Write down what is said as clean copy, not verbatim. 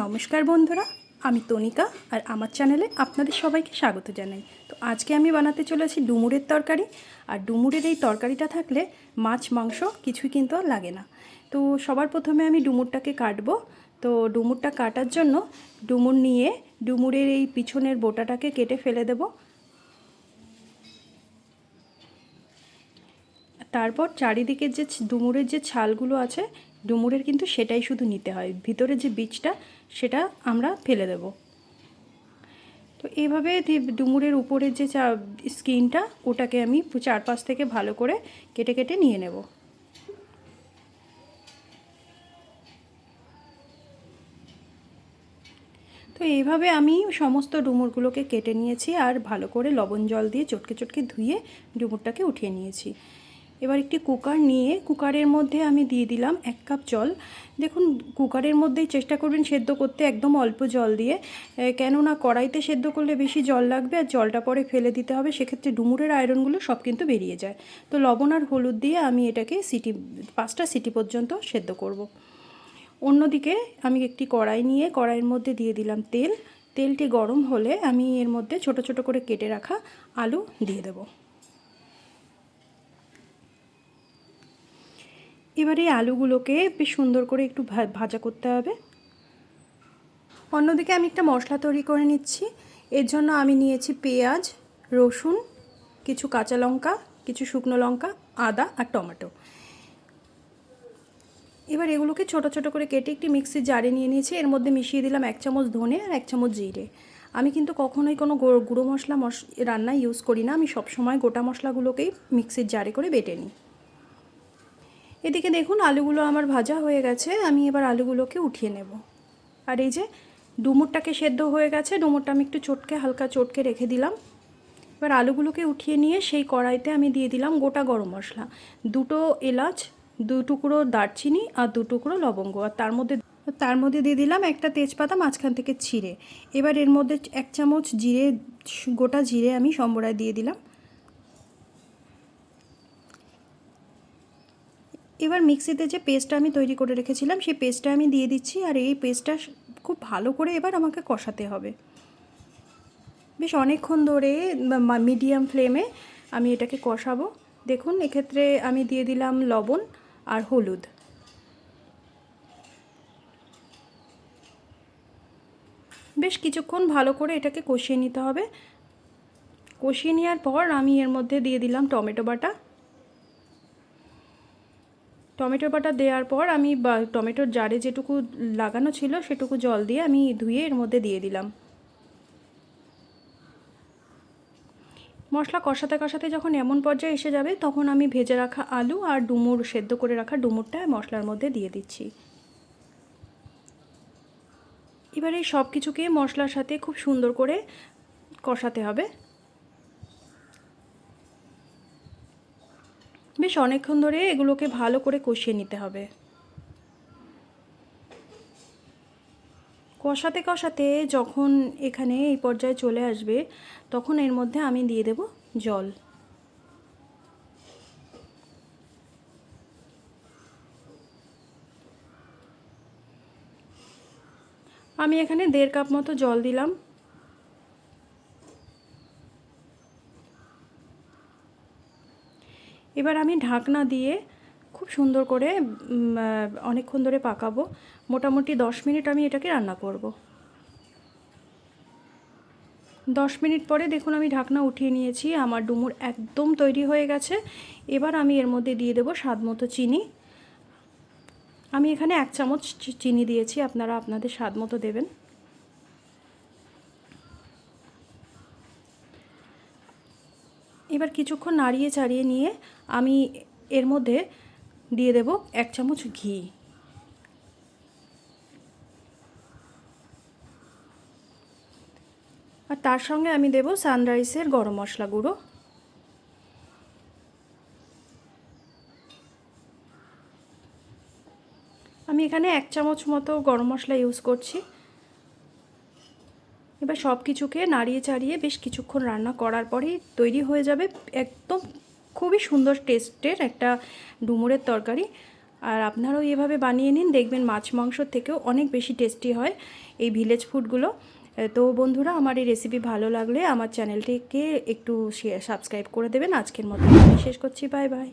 নমস্কার বন্ধুরা, আমি তনিকা আর আমার চ্যানেলে আপনাদের সবাইকে স্বাগত জানাই। তো আজকে আমি বানাতে চলেছি ডুমুরের তরকারি। আর ডুমুরের এই তরকারিটা থাকলে মাছ মাংস কিছুই কিন্তু আর লাগে না। তো সবার প্রথমে আমি ডুমুরটাকে কাটবো। তো ডুমুরটা কাটার জন্য ডুমুর নিয়ে ডুমুরের এই পিছনের বোটাটাকে কেটে ফেলে দেব। তারপর চারিদিকে যে ডুমুরের যে ছালগুলো আছে ডুমুরের কিন্তু সেটাই শুধু নিতে হয়, ভিতরে যে বীজটা সেটা আমরা ফেলে দেব। তো এইভাবে ডুমুরের উপরের যে স্কিনটা ওটাকে আমি চারপাশ থেকে ভালো করে কেটে কেটে নিয়ে নেব। তো এইভাবে আমি সমস্ত ডুমুরগুলোকে কেটে নিয়েছি আর ভালো করে লবণ জল দিয়ে চটকে চটকে ধুয়ে ডুমুরটাকে উঠিয়ে নিয়েছি। এবার একটি কুকার নিয়ে কুকারের মধ্যে আমি দিয়ে দিলাম 1 কাপ জল। দেখুন, কুকারের মধ্যেই চেষ্টা করবেন সেদ্ধ করতে একদম অল্প জল দিয়ে, কেননা কড়াইতে সেদ্ধ করলে বেশি জল লাগবে আর জলটা পরে ফেলে দিতে হবে, সেক্ষেত্রে ডুমুরের আয়রনগুলো সব কিন্তু বেরিয়ে যায়। তো লবণ আর হলুদ দিয়ে আমি এটাকে 5টা সিটি পর্যন্ত সেদ্ধ করব। অন্যদিকে আমি একটি কড়াই নিয়ে কড়াইয়ের মধ্যে দিয়ে দিলাম তেল। তেলটি গরম হলে আমি এর মধ্যে ছোট ছোট করে কেটে রাখা আলু দিয়ে দেব। এবারে এই আলুগুলোকে বেশ সুন্দর করে একটু ভাজা করতে হবে। অন্যদিকে আমি একটা মশলা তৈরি করে নিচ্ছি। এর জন্য আমি নিয়েছি পেঁয়াজ, রসুন, কিছু কাঁচা লঙ্কা, কিছু শুকনো লঙ্কা, আদা আর টমেটো। এবার এগুলোকে ছোট ছোট করে কেটে একটি মিক্সির জারে নিয়ে নিয়েছি। এর মধ্যে মিশিয়ে দিলাম 1 চামচ ধনে আর 1 চামচ জিরে। আমি কিন্তু কখনোই কোনো গুঁড়ো মশলা রান্নায় ইউজ করি না, আমি সবসময় গোটা মশলাগুলোকেই মিক্সির জারে করে বেটে নিই। এদিকে দেখুন আলুগুলো আমার ভাজা হয়ে গেছে, আমি এবার আলুগুলোকে উঠিয়ে নেব। আর এই যে ডুমুরটাকে সেদ্ধ হয়ে গেছে, ডুমুরটা আমি একটু হালকা চটকে রেখে দিলাম। এবার আলুগুলোকে উঠিয়ে নিয়ে সেই কড়াইতে আমি দিয়ে দিলাম গোটা গরম মশলা, 2টো এলাচ, 2 টুকরো দারচিনি আর 2 টুকরো লবঙ্গ, আর তার মধ্যে দিয়ে দিলাম একটা তেজপাতা মাঝখান থেকে ছিঁড়ে। এবার এর মধ্যে 1 চামচ গোটা জিরে আমি সম্বরায় দিয়ে দিলাম। এবার মিক্সিতে যে পেস্টটা আমি তৈরি করে রেখেছিলাম সেই পেস্টটা আমি দিয়ে দিচ্ছি, আর এই পেস্টটা খুব ভালো করে এবার আমাকে কষাতে হবে। বেশ অনেকক্ষণ ধরে মিডিয়াম ফ্লেমে আমি এটাকে কষাবো। দেখুন, এক্ষেত্রে আমি দিয়ে দিলাম লবণ আর হলুদ। বেশ কিছুক্ষণ ভালো করে এটাকে কষিয়ে নিতে হবে। কষিয়ে নেওয়ার পর আমি এর মধ্যে দিয়ে দিলাম টমেটো বাটা। টমেটো বাটা দেওয়ার পর আমি টমেটোর জারে যেটুকু লাগানো ছিল সেটুকু জল দিয়ে আমি ধুয়ে এর মধ্যে দিয়ে দিলাম। মশলা কষাতে কষাতে যখন এমন পর্যায়ে এসে যাবে তখন আমি ভেজে রাখা আলু আর ডুমুর, সেদ্ধ করে রাখা ডুমুরটা মশলার মধ্যে দিয়ে দিচ্ছি। এবার এই সব কিছুকে মশলার সাথে খুব সুন্দর করে কষাতে হবে। বেশ অনেকক্ষণ ধরে এগুলোকে ভালো করে কষিয়ে নিতে হবে। কষাতে কষাতে যখন এখানে এই পর্যায়ে চলে আসবে তখন এর মধ্যে আমি দিয়ে দেব জল। আমি এখানে 1.5 কাপ মতো জল দিলাম। এবার আমি ঢাকনা দিয়ে খুব সুন্দর করে অনেকক্ষণ ধরে পাকাবো। মোটামুটি 10 মিনিট আমি এটাকে রান্না করব। 10 মিনিট পরে দেখুন আমি ঢাকনা উঠিয়ে নিয়েছি, আমার ডুমুর একদম তৈরি হয়ে গেছে। এবার আমি এর মধ্যে দিয়ে দেব স্বাদ মতো চিনি। আমি এখানে 1 চামচ চিনি দিয়েছি, আপনারা আপনাদের স্বাদ মতো দেবেন। এবার কিছুক্ষণ নাড়িয়ে চাড়িয়ে নিয়ে আমি এর মধ্যে দিয়ে দেব 1 চামচ ঘি। আর তার সঙ্গে আমি দেব সানরাইসের গরম মশলা গুঁড়ো। আমি এখানে 1 চামচ মতো গরম মশলা ইউজ করছি। এবার সব কিছুকে নাড়িয়ে চাড়িয়ে বেশ কিছুক্ষণ রান্না করার পরেই তৈরি হয়ে যাবে একদম খুবই সুন্দর টেস্টের একটা ডুমুরের তরকারি। আর আপনারাও এভাবে বানিয়ে নিন, দেখবেন মাছ মাংসর থেকেও অনেক বেশি টেস্টি হয় এই ভিলেজ ফুডগুলো। তো বন্ধুরা, আমার এই রেসিপি ভালো লাগলে আমার চ্যানেলটিকে একটু সাবস্ক্রাইব করে দেবেন। আজকের মতো আমি শেষ করছি, বাই বাই।